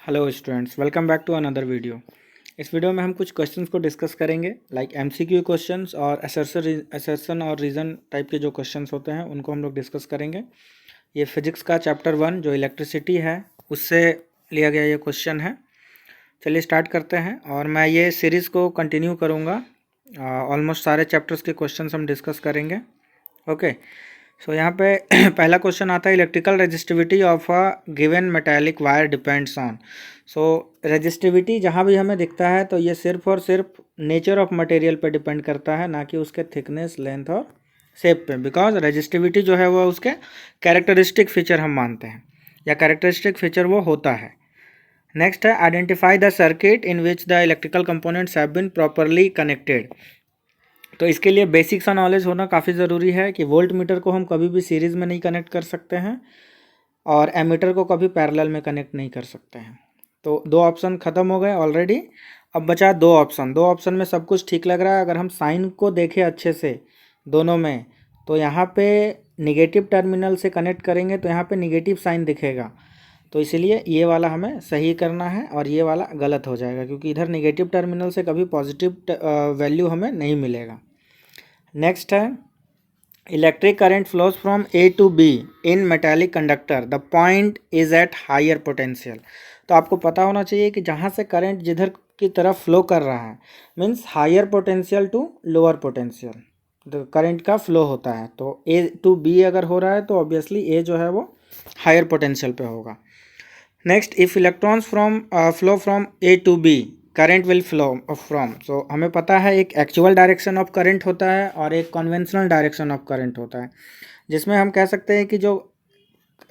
Hello students, welcome back to another video. इस video में हम कुछ क्वेश्चंस को डिस्कस करेंगे, लाइक एमसीक्यू क्वेश्चंस और असर्शन और रीज़न टाइप के जो क्वेश्चंस होते हैं उनको हम लोग डिस्कस करेंगे। ये फिजिक्स का चैप्टर 1 जो इलेक्ट्रिसिटी है उससे लिया गया ये क्वेश्चन है। चलिए स्टार्ट करते हैं और मैं ये सीरीज़ को कंटिन्यू करूँगा। ऑलमोस्ट सारे चैप्टर्स के क्वेश्चंस हम डिस्कस करेंगे। ओके, सो यहाँ पे पहला क्वेश्चन आता है, electrical resistivity of a given metallic wire depends on. So resistivity जहाँ भी हमें दिखता है तो ये सिर्फ और सिर्फ नेचर ऑफ मटेरियल पे डिपेंड करता है, ना कि उसके थिकनेस, लेंथ और शेप पे। बिकॉज रेजिस्टिविटी जो है वो उसके कैरेक्टरिस्टिक फीचर हम मानते हैं, या कैरेक्टरिस्टिक फीचर वो होता है। नेक्स्ट है, identify the circuit in which the electrical components have been properly connected. तो इसके लिए बेसिक सा नॉलेज होना काफ़ी ज़रूरी है कि वोल्ट मीटर को हम कभी भी सीरीज़ में नहीं कनेक्ट कर सकते हैं और एमीटर को कभी पैरेलल में कनेक्ट नहीं कर सकते हैं। तो दो ऑप्शन ख़त्म हो गए ऑलरेडी। अब बचा दो ऑप्शन में सब कुछ ठीक लग रहा है। अगर हम साइन को देखें अच्छे से दोनों में, तो यहाँ पे निगेटिव टर्मिनल से कनेक्ट करेंगे तो यहाँ पे निगेटिव साइन दिखेगा, तो इसीलिए ये वाला हमें सही करना है और ये वाला गलत हो जाएगा, क्योंकि इधर निगेटिव टर्मिनल से कभी पॉजिटिव वैल्यू हमें नहीं मिलेगा। नेक्स्ट है, electric current flows from A to B in metallic conductor, the point is at higher potential. तो आपको पता होना चाहिए कि जहाँ से करंट जिधर की तरफ फ्लो कर रहा है means higher potential to lower potential तो करंट का फ्लो होता है। तो ए टू बी अगर हो रहा है तो ऑब्वियसली ए जो है वो हायर पोटेंशियल पे होगा। Next, if electrons flow from A to B current will flow from. So हमें पता है एक एक्चुअल डायरेक्शन ऑफ करंट होता है और एक कन्वेंशनल डायरेक्शन ऑफ करंट होता है, जिसमें हम कह सकते हैं कि जो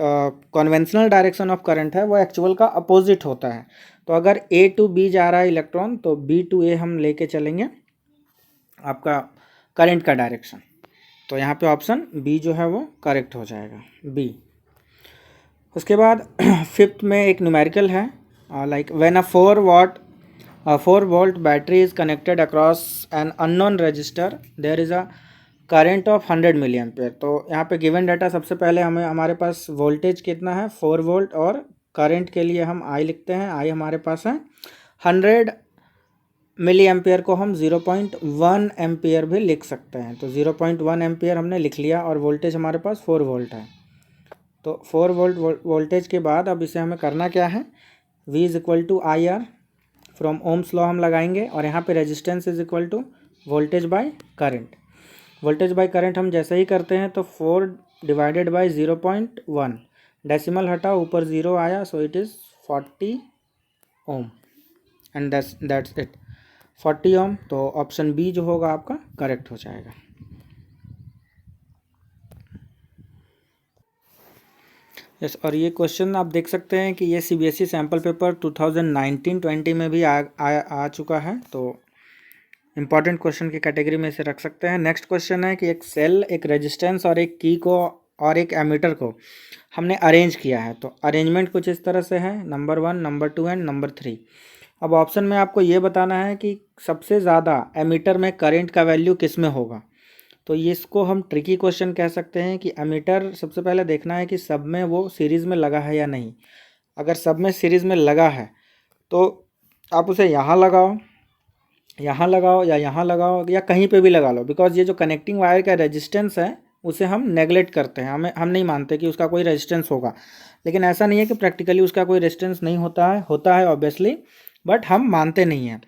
कन्वेंशनल डायरेक्शन ऑफ करंट है वो एक्चुअल का अपोजिट होता है। तो अगर ए टू बी जा रहा है इलेक्ट्रॉन तो बी टू ए हम लेके चलेंगे आपका करंट का डायरेक्शन। तो यहाँ पे ऑप्शन बी जो है वो करेक्ट हो जाएगा, बी। उसके बाद फिफ्थ में एक न्यूमेरिकल है, like when a 4 volt battery is connected across an unknown resistor there is a current of 100 milliampere। तो यहाँ पे गिवन डाटा सबसे पहले हमारे पास वोल्टेज कितना है 4 वोल्ट, और करंट के लिए हम आई लिखते हैं, आई हमारे पास है 100 मिली एम्पियर को हम 0.1 एम्पियर भी लिख सकते हैं। तो 0.1 एम्पियर हमने लिख लिया और वोल्टेज हमारे पास 4 वोल्ट है। तो 4 वोल्ट वोल्टेज के बाद अब इसे हमें करना क्या है, V is equal to I R from Ohm's law हम लगाएंगे, और यहाँ पे resistance is equal to voltage by current. Voltage by current हम जैसे ही करते हैं तो 4 डिवाइडेड बाय 0.1, डेसिमल हटा ऊपर 0 आया, so it is 40 ohm and that's it, 40 ओम। तो ऑप्शन बी जो होगा आपका करेक्ट हो जाएगा। यस, और ये क्वेश्चन आप देख सकते हैं कि ये सीबीएसई सैम्पल पेपर 2019-20 में भी आ चुका है, तो इम्पॉर्टेंट क्वेश्चन की कैटेगरी में इसे रख सकते हैं। नेक्स्ट क्वेश्चन है कि एक सेल, एक रेजिस्टेंस और एक की को और एक एमीटर को हमने अरेंज किया है। तो अरेंजमेंट कुछ इस तरह से है, नंबर 1, नंबर 2 एंड नंबर 3। अब ऑप्शन में आपको ये बताना है कि सबसे ज़्यादा एमीटर में करंट का वैल्यू किस में होगा। तो ये इसको हम ट्रिकी क्वेश्चन कह सकते हैं कि एमीटर सबसे पहले देखना है कि सब में वो सीरीज़ में लगा है या नहीं। अगर सब में सीरीज़ में लगा है तो आप उसे यहाँ लगाओ या यहाँ लगाओ या कहीं पे भी लगा लो, बिकॉज ये जो कनेक्टिंग वायर का रेजिस्टेंस है उसे हम नेगलेक्ट करते हैं, हम नहीं मानते कि उसका कोई रेजिस्टेंस होगा। लेकिन ऐसा नहीं है कि प्रैक्टिकली उसका कोई रेजिस्टेंस नहीं होता है ऑब्वियसली, बट हम मानते नहीं हैं।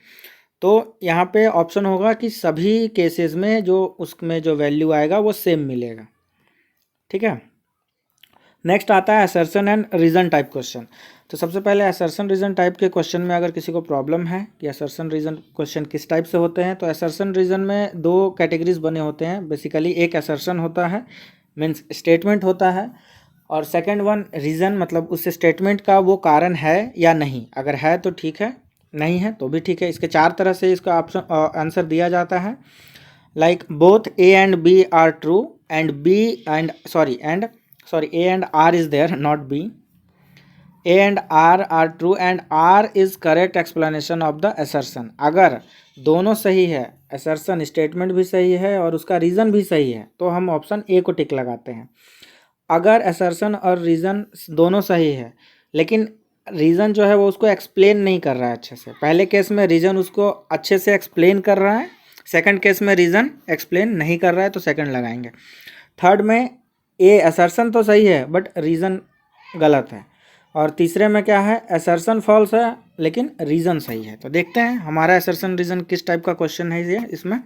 तो यहाँ पे ऑप्शन होगा कि सभी केसेस में जो उसमें जो वैल्यू आएगा वो सेम मिलेगा। ठीक है, नेक्स्ट आता है assertion and reason type question. तो सबसे पहले असर्शन रीज़न टाइप के क्वेश्चन में अगर किसी को प्रॉब्लम है कि असर्शन रीज़न क्वेश्चन किस टाइप से होते हैं, तो असर्शन रीज़न में दो कैटेगरीज बने होते हैं बेसिकली। एक असर्शन होता है मीन्स स्टेटमेंट होता है, और सेकेंड वन रीज़न, मतलब उस स्टेटमेंट का वो कारण है या नहीं। अगर है तो ठीक है, नहीं है तो भी ठीक है। इसके 4 तरह से इसका ऑप्शन आंसर दिया जाता है, like both A and B are true and A and R is there, not B. A and R true and R is correct explanation of the assertion. अगर दोनों सही है, असर्शन स्टेटमेंट भी सही है और उसका रीज़न भी सही है, तो हम ऑप्शन ए को टिक लगाते हैं। अगर असर्शन और रीज़न दोनों सही है लेकिन रीज़न जो है वो उसको एक्सप्लेन नहीं कर रहा है अच्छे से। पहले केस में रीज़न उसको अच्छे से एक्सप्लेन कर रहा है, सेकंड केस में रीज़न एक्सप्लेन नहीं कर रहा है तो सेकंड लगाएंगे। थर्ड में ए असर्शन तो सही है बट रीज़न गलत है, और तीसरे में क्या है, असर्शन फॉल्स है लेकिन रीज़न सही है। तो देखते हैं हमारा असर्शन रीज़न किस टाइप का क्वेश्चन है ये इसमें।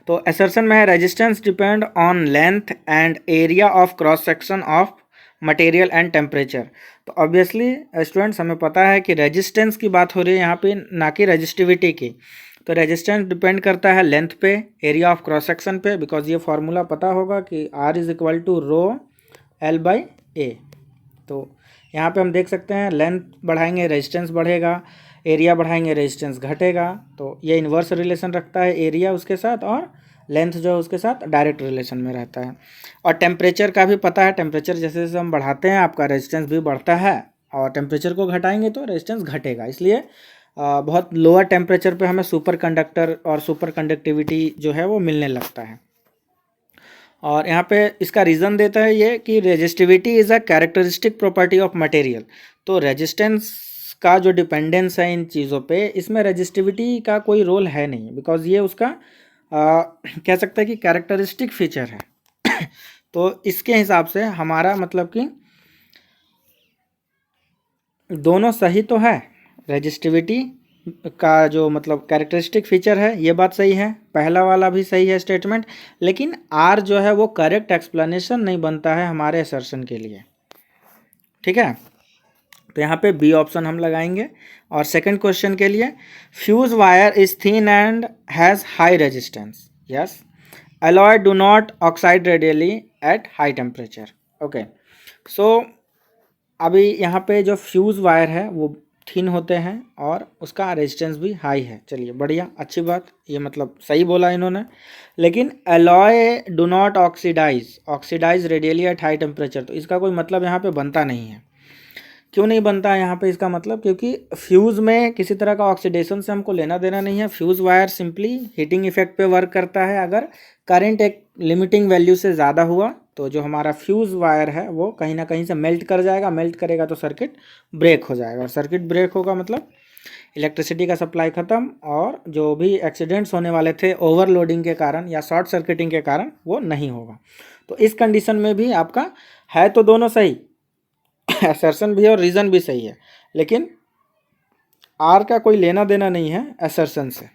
तो असर्शन में है resistance depend on length and area of cross section of material and temperature. तो ऑब्वियसली स्टूडेंट्स हमें पता है कि रेजिस्टेंस की बात हो रही है यहाँ पे, ना कि रेजिस्टिविटी की। तो रेजिस्टेंस डिपेंड करता है लेंथ पे, एरिया ऑफ क्रॉस सेक्शन पे, बिकॉज ये फार्मूला पता होगा कि R is equal to rho L by A. तो यहाँ पे हम देख सकते हैं लेंथ बढ़ाएंगे रेजिस्टेंस बढ़ेगा, एरिया बढ़ाएंगे रेजिस्टेंस घटेगा। तो ये इन्वर्स रिलेशन रखता है एरिया उसके साथ, और लेंथ जो है उसके साथ डायरेक्ट रिलेशन में रहता है। और टेम्परेचर का भी पता है, टेम्परेचर जैसे जैसे हम बढ़ाते हैं आपका रेजिस्टेंस भी बढ़ता है, और टेम्परेचर को घटाएंगे तो रेजिस्टेंस घटेगा। इसलिए बहुत लोअर टेम्परेचर पे हमें सुपर कंडक्टर और सुपर कंडक्टिविटी जो है वो मिलने लगता है। और यहाँ पे इसका रीज़न देता है ये कि resistivity is a characteristic property of material. तो रेजिस्टेंस का जो डिपेंडेंस है इन चीज़ों पे, इसमें रेजिस्टिविटी का कोई रोल है नहीं, बिकॉज ये उसका कह सकते हैं कि कैरेक्टरिस्टिक फीचर है। तो इसके हिसाब से हमारा मतलब कि दोनों सही तो है, रेजिस्टिविटी का जो मतलब कैरेक्टरिस्टिक फीचर है ये बात सही है, पहला वाला भी सही है स्टेटमेंट, लेकिन आर जो है वो करेक्ट एक्सप्लेनेशन नहीं बनता है हमारे असर्शन के लिए। ठीक है, तो यहाँ पे बी ऑप्शन हम लगाएंगे। और सेकंड क्वेश्चन के लिए, fuse wire is thin and has high resistance, yes, alloy do not oxide readily at high temperature। Okay, so अभी यहाँ पे जो फ्यूज़ वायर है वो थिन होते हैं और उसका रेजिस्टेंस भी हाई है। चलिए बढ़िया, अच्छी बात, ये मतलब सही बोला इन्होंने। लेकिन alloy do not oxidize radially at high temperature, तो इसका कोई मतलब यहाँ पे बनता नहीं है। क्यों नहीं बनता है यहाँ पे इसका मतलब, क्योंकि फ्यूज़ में किसी तरह का ऑक्सीडेशन से हमको लेना देना नहीं है। Fuse wire simply heating effect पे वर्क करता है। अगर करंट एक लिमिटिंग वैल्यू से ज़्यादा हुआ तो जो हमारा फ्यूज़ वायर है वो कहीं ना कहीं से मेल्ट कर जाएगा, मेल्ट करेगा तो सर्किट ब्रेक हो जाएगा, और सर्किट ब्रेक होगा मतलब इलेक्ट्रिसिटी का सप्लाई ख़त्म, और जो भी एक्सीडेंट्स होने वाले थे ओवरलोडिंग के कारण या शॉर्ट सर्किटिंग के कारण वो नहीं होगा। तो इस कंडीशन में भी आपका है तो दोनों सही, असर्शन भी और रीज़न भी सही है, लेकिन आर का कोई लेना देना नहीं है असर्शन से।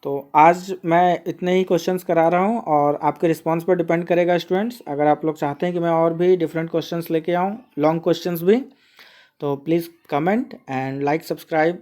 तो आज मैं इतने ही क्वेश्चंस करा रहा हूँ और आपके रिस्पांस पर डिपेंड करेगा स्टूडेंट्स। अगर आप लोग चाहते हैं कि मैं और भी डिफरेंट क्वेश्चंस लेके आऊँ, लॉन्ग क्वेश्चंस भी, तो please comment and like subscribe